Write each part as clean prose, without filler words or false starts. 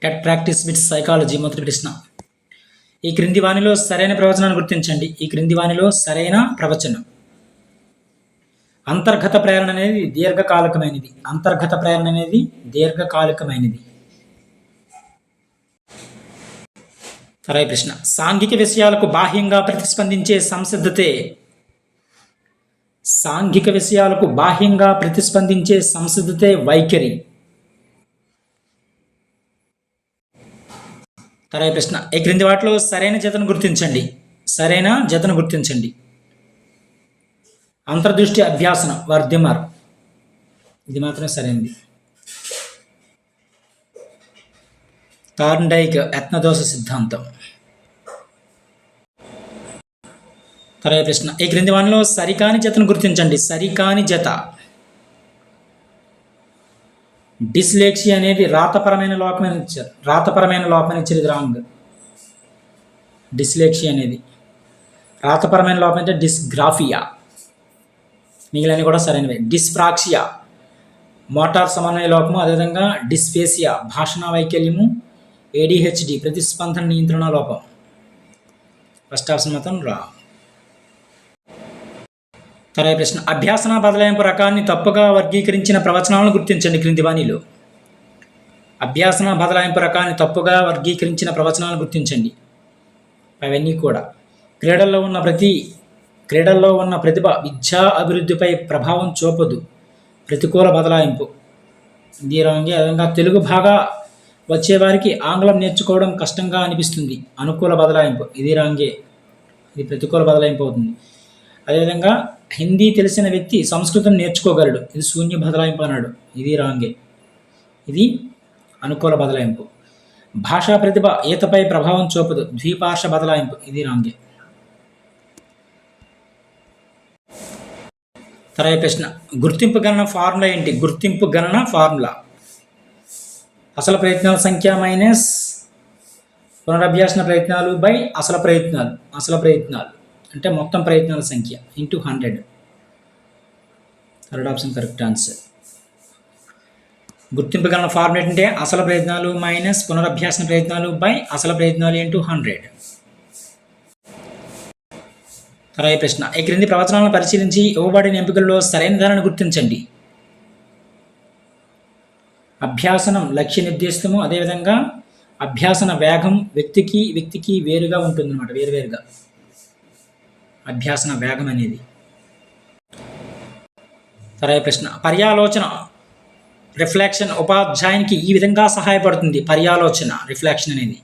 TET practice with psychology మొదటి ప్రశ్న. ఈ క్రింది వానిలో సరైన ప్రవచనాన్ని గుర్తించండి. ఈ క్రింది వానిలో సరైన ప్రవచనం. అంతర్గత ప్రేరణ అనేది దీర్ఘకాలికమైనది. అంతర్గత ప్రేరణ అనేది దీర్ఘకాలికమైనది. సరైన ప్రశ్న. సాంఘిక విషయాలకు బాహ్యంగా ప్రతిస్పందించే సంసిద్ధతే. సాంఘిక విషయాలకు బాహ్యంగా ప్రతిస్పందించే సంసిద్ధతే వైఖరి. సరైన ప్రశ్న. ఈ క్రింది వాటిలో సరైన జతను గుర్తించండి. సరైన జతను గుర్తించండి. అంతర్దృష్టి అభ్యాసనం వర్ధిమర్, ఇది మాత్రమే సరైనది. థార్న్డైక్ యత్నదోష సిద్ధాంతం. సరైన ప్రశ్న. ఈ క్రింది వానిలో సరికాని జతను గుర్తించండి. సరికాని జత. డిస్లెక్సియా అనేది రాతపరమైన లోపమని ఇచ్చారు. రాతపరమైన లోపమని ఇచ్చారు, ఇది రాంగ్. డిస్లెక్సియా అనేది రాతపరమైన లోపం అంటే డిస్గ్రాఫియా. మిగిలినవి కూడా సరైనవే. డిస్ప్రాక్సియా మోటార్ సమన్వయ లోపము. అదేవిధంగా డిస్ఫేసియా భాషణ వైకల్యము. ఏడిహెచ్డి ప్రతిస్పందన నియంత్రణ లోపం. ఫస్ట్ ఆప్షన్ మాత్రం రా. సరైన ప్రశ్న. అభ్యాసన బదలాయింపు రకాన్ని తప్పుగా వర్గీకరించిన ప్రవచనాలను గుర్తించండి. క్రింది వానిలో అభ్యాసన బదలాయింపు రకాన్ని తప్పుగా వర్గీకరించిన ప్రవచనాలను గుర్తించండి. అవన్నీ కూడా క్రీడల్లో ఉన్న ప్రతిభ విద్యా అభివృద్ధిపై ప్రభావం చూపదు. ప్రతికూల బదలాయింపు, ఇది రాంగే. అదేవిధంగా తెలుగు బాగా వచ్చేవారికి ఆంగ్లం నేర్చుకోవడం కష్టంగా అనిపిస్తుంది. అనుకూల బదలాయింపు, ఇది రాంగే. ఇది ప్రతికూల బదలాయింపు అవుతుంది. అదేవిధంగా హిందీ తెలిసిన వ్యక్తి సంస్కృతం నేర్చుకోగలడు. ఇది శూన్య బదలాయింపు అన్నాడు, ఇది రాంగే. ఇది అనుకూల బదలాయింపు. భాషా ప్రతిభ ఈతపై ప్రభావం చూపదు. ద్విపార్ష బదలాయింపు, ఇది రాంగే. సరైన ప్రశ్న. గుర్తింపు గణన ఫార్ములా ఏంటి? గుర్తింపు గణన ఫార్ములా అసలు ప్రయత్నాల సంఖ్య మైనస్ పునరభ్యాసన ప్రయత్నాలు బై అసలు ప్రయత్నాలు. అసలు ప్రయత్నాలు అంటే మొత్తం ప్రయత్నాల సంఖ్య into 100. Third option correct answer. గుర్తింపు గణన ఫార్ములా అంటే అసలు ప్రయత్నాలు మైనస్ పునరభ్యాసన ప్రయత్నాలు బై అసలు ప్రయత్నాలు ఇంటూ 100. సరైన ప్రశ్న. ఈ క్రింది ప్రవచనాలను పరిశీలించి ఇవ్వబడిన ఎంపికల్లో సరైన దానిని గుర్తించండి. అభ్యాసనం లక్ష్య నిర్దేశితము. అదేవిధంగా అభ్యాసన వేగం వ్యక్తికి వేరుగా ఉంటుందన్నమాట, వేరువేరుగా అభ్యాసన వేగం అనేది. సరైన ప్రశ్న. పర్యాలోచన రిఫ్లెక్షన్ ఉపాధ్యాయునికి ఈ విధంగా సహాయపడుతుంది. పర్యాలోచన రిఫ్లెక్షన్ అనేది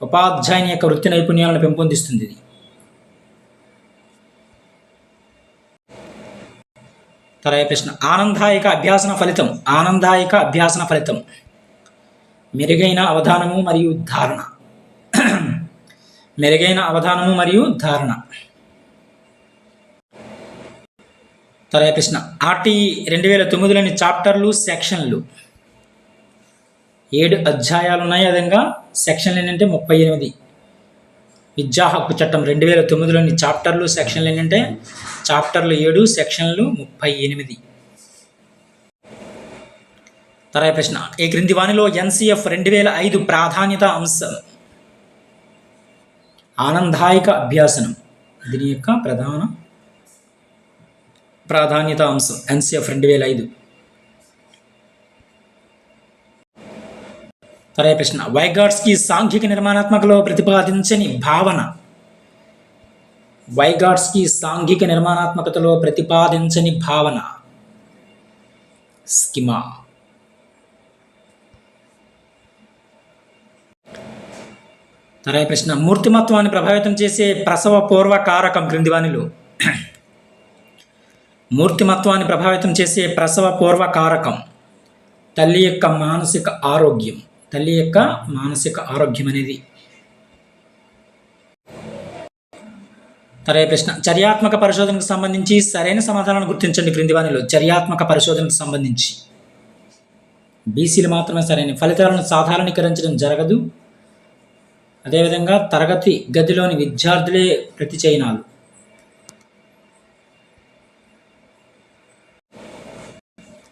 ఉపాధ్యాయుని యొక్క వృత్తి నైపుణ్యాలను పెంపొందిస్తుంది. ఇది సరైన ప్రశ్న. ఆనందాయక అభ్యాసన ఫలితం. ఆనందాయక అభ్యాసన ఫలితం మెరుగైన అవధానము మరియు ధారణ. మెరుగైన అవధానము మరియు ధారణ. సరైన ప్రశ్న. ఆర్టీఈ 2009లోని చాప్టర్లు సెక్షన్లు 7 అధ్యాయాలు ఉన్నాయి. అదేవిధంగా సెక్షన్లు ఏంటంటే 38. విద్యా హక్కు చట్టం 2009లోని చాప్టర్లు సెక్షన్లు ఏంటంటే చాప్టర్లు 7 సెక్షన్లు 38. సరైన ప్రశ్న. ఈ క్రింది వానిలో NCF 2005 ప్రాధాన్యత అంశం. ఆనందాయక అభ్యాసనం దీని యొక్క ప్రధాన ప్రాధాన్యత అంశం NCF 2005. సరైన ప్రశ్న. వైగాట్స్కి సాంఘిక నిర్మాణాత్మకలో ప్రతిపాదించని భావన. వైగాట్స్కి సాంఘిక నిర్మాణాత్మకతలో ప్రతిపాదించని భావన స్కిమా. సరైన ప్రశ్న. మూర్తిమత్వాన్ని ప్రభావితం చేసే ప్రసవ పూర్వ కారకం క్రింది వానిలో. మూర్తిమత్వాన్ని ప్రభావితం చేసే ప్రసవ పూర్వ కారకం తల్లి యొక్క మానసిక ఆరోగ్యం. తల్లి యొక్క మానసిక ఆరోగ్యం అనేది. సరైన ప్రశ్న. చర్యాత్మక పరిశోధనకు సంబంధించి సరైన సమాధానాన్ని గుర్తించండి. క్రింది వానిలో చర్యాత్మక పరిశోధనకు సంబంధించి బీసీలు మాత్రమే సరైన. ఫలితాలను సాధారణీకరించడం జరగదు. అదేవిధంగా తరగతి గదిలోని విద్యార్థులే ప్రతి చైనాలు.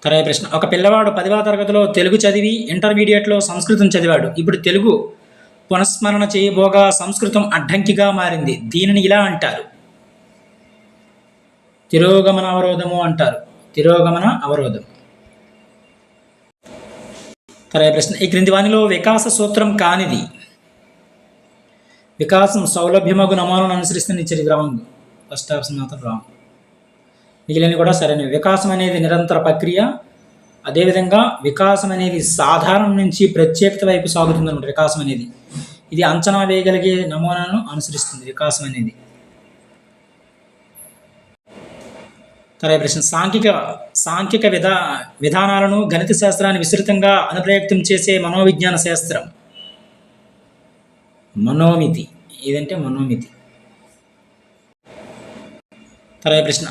తర్వాత ప్రశ్న, ఒక పిల్లవాడు 10వ తరగతిలో తెలుగు చదివి ఇంటర్మీడియట్లో సంస్కృతం చదివాడు. ఇప్పుడు తెలుగు పునఃస్మరణ చేయబోగా సంస్కృతం అడ్డంకిగా మారింది. దీనిని ఇలా అంటారు. తిరోగమన అవరోధము అంటారు. తిరోగమన అవరోధం. తర్వాత ప్రశ్న, ఈ క్రింది వానిలో వికాస సూత్రం కానిది. వికాసం సౌలభ్యమగు నమూనాలను అనుసరిస్తుంది ఇచ్చేది రాంగ్. ఫస్ట్ ఆప్షన్ మాత్రం రాంగ్. మిగిలినవి కూడా సరైనవి. వికాసం అనేది నిరంతర ప్రక్రియ. అదేవిధంగా వికాసం అనేది సాధారణం నుంచి ప్రత్యేకత వైపు సాగుతుంది అనమాట. వికాసం అనేది ఇది అంచనా వేయగలిగే నమూనాను అనుసరిస్తుంది వికాసం అనేది. తర్వాత ప్రశ్న, సాంఖ్యిక విధానాలను గణిత శాస్త్రాన్ని విస్తృతంగా అనుప్రయుక్తం చేసే మనోవిజ్ఞాన శాస్త్రం మనోమితి. ఏదంటే మనోమితి. తర్వాత ప్రశ్న,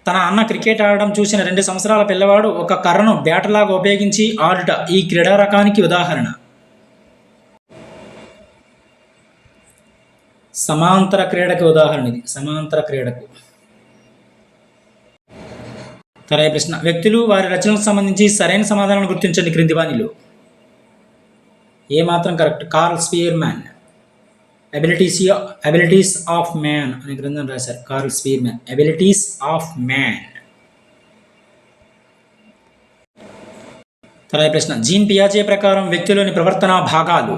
తన అన్న క్రికెట్ ఆడడం చూసిన 2 సంవత్సరాల పిల్లవాడు ఒక కర్రను బ్యాటలాగా ఉపయోగించి ఆడుట ఈ క్రీడా రకానికి ఉదాహరణ. సమాంతర క్రీడకు ఉదాహరణ ఇది. సమాంతర క్రీడకు. తర్వాత ప్రశ్న, వ్యక్తులు వారి రచనలకు సంబంధించి సరైన సమాధానాలను గుర్తించండి క్రింది వానిలో. ఏ మాత్రం correct. Karl Spearman abilities of man అనే గ్రంథం రాశారు. Karl Spearman abilities of man. తర్వాత ప్రశ్న, జీన్ పియాజే ప్రకారం వ్యక్తిలోని ప్రవర్తనా భాగాలు.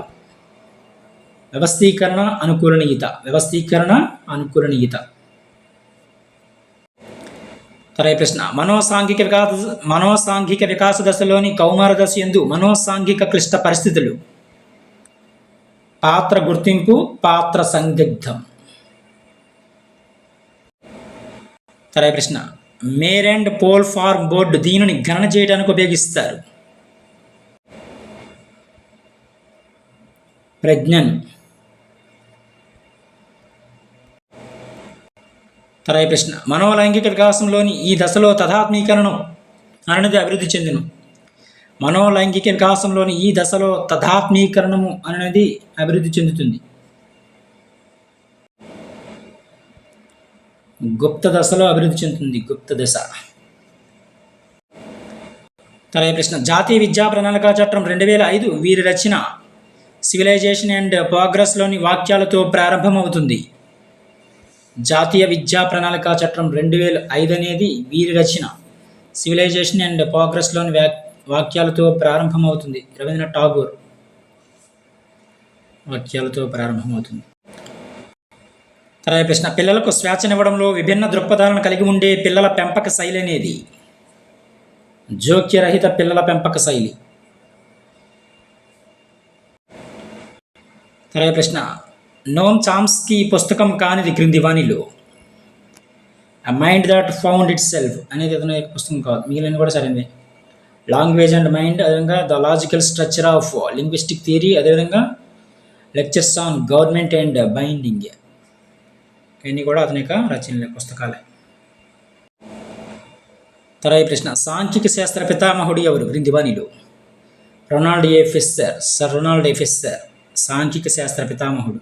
వ్యవస్థీకరణ, అనుకూలనీయత. వ్యవస్థీకరణ, అనుకూలనీయత. తర్వాత ప్రశ్న, మనోసాంఘిక వికాస దశలోని కౌమార దశ యందు మనోసాంఘిక క్లిష్ట పరిస్థితులు. పాత్ర గుర్తింపు, పాత్ర సందిగ్ధం. తర్వాత ప్రశ్న, mare and foal form board దీనిని గణన చేయడానికి ఉపయోగిస్తారు. ప్రజ్ఞన్. తర్వాత ప్రశ్న, మనోలైంగిక వికాసంలోని ఈ దశలో తదాత్మీకరణం అనేది అభివృద్ధి చెందును. మనోలైంగిక వికాసంలోని ఈ దశలో తదాత్మీకరణము అనేది అభివృద్ధి చెందుతుంది. గుప్త దశలో అభివృద్ధి చెందుతుంది. గుప్త దశ. తర్వాత ప్రశ్న, జాతీయ విద్యా ప్రణాళికా చట్టం 2005 వీరి రచన సివిలైజేషన్ అండ్ ప్రోగ్రెస్లోని వాక్యాలతో ప్రారంభమవుతుంది. జాతీయ విద్యా ప్రణాళికా చట్టం 2005 అనేది వీరి రచన సివిలైజేషన్ అండ్ ప్రోగ్రెస్లోని వాక్యాలతో ప్రారంభమవుతుంది. రవీంద్రనాథ్ ఠాగూర్ వాక్యాలతో ప్రారంభమవుతుంది. తర్వాత ప్రశ్న, పిల్లలకు స్వేచ్ఛనివ్వడంలో విభిన్న దృక్పథాలను కలిగి ఉండే పిల్లల పెంపక శైలి అనేది. జోక్యరహిత పిల్లల పెంపక శైలి. తర్వాత ప్రశ్న, నోమ్ చామ్స్కీ పుస్తకం కానిది క్రింది వానిలో. A Mind That Found Itself అనేది అతని యొక్క పుస్తకం కాదు. మిగిలిన కూడా సరైనది. లాంగ్వేజ్ అండ్ మైండ్, అదేవిధంగా the logical structure of linguistic theory, అదేవిధంగా lectures on government and binding. ఇవన్నీ కూడా అతని యొక్క రచనల పుస్తకాలే. తర్వాత ప్రశ్న, సాంఖ్యిక శాస్త్ర పితామహుడు ఎవరు క్రింది వానిలో. రొనాల్డ్ ఏ ఫిస్సర్. సర్ రొనాల్డ్ ఏ ఫిస్సర్ సాంఖ్యిక శాస్త్ర పితామహుడు.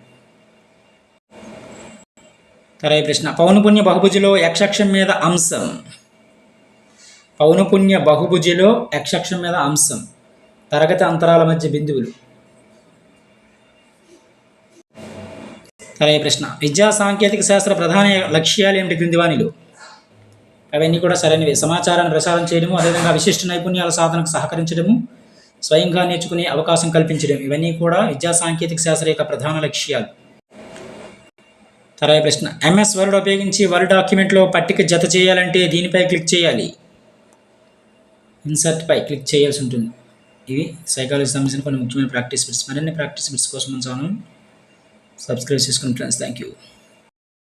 తర్వాత ప్రశ్న, పౌనపుణ్య బహుభుజిలో యక్షక్షం మీద అంశం. పౌనపుణ్య బహుభుజిలో యక్షక్షం మీద అంశం. తరగతి అంతరాల మధ్య బిందువులు. తర్వాత ప్రశ్న, విద్యా సాంకేతిక శాస్త్ర ప్రధాన లక్ష్యాలు ఏమిటి క్రింది వానిలో. అవన్నీ కూడా సరైనవి. సమాచారాన్ని ప్రసారం చేయడము, అదేవిధంగా విశిష్ట నైపుణ్యాల సాధనకు సహకరించడము, స్వయంగా నేర్చుకునే అవకాశం కల్పించడం. ఇవన్నీ కూడా విద్యా సాంకేతిక శాస్త్ర యొక్క ప్రధాన లక్ష్యాలు. తర్వాత ప్రశ్న, MS వర్డ్ ఉపయోగించి వర్డ్ డాక్యుమెంట్లో పట్టిక జత చేయాలంటే దీనిపై క్లిక్ చేయాలి. ఇన్సర్ట్ పై క్లిక్ చేయాల్సి ఉంటుంది. ఇవి సైకాలజీ సంబంధించిన కొన్ని ముఖ్యమైన ప్రాక్టీస్ బిట్స్. మరిన్ని ప్రాక్టీస్ బిట్స్ కోసం మన ఛానల్ సబ్స్క్రైబ్ చేసుకుని ఫ్రెండ్స్. Thank you.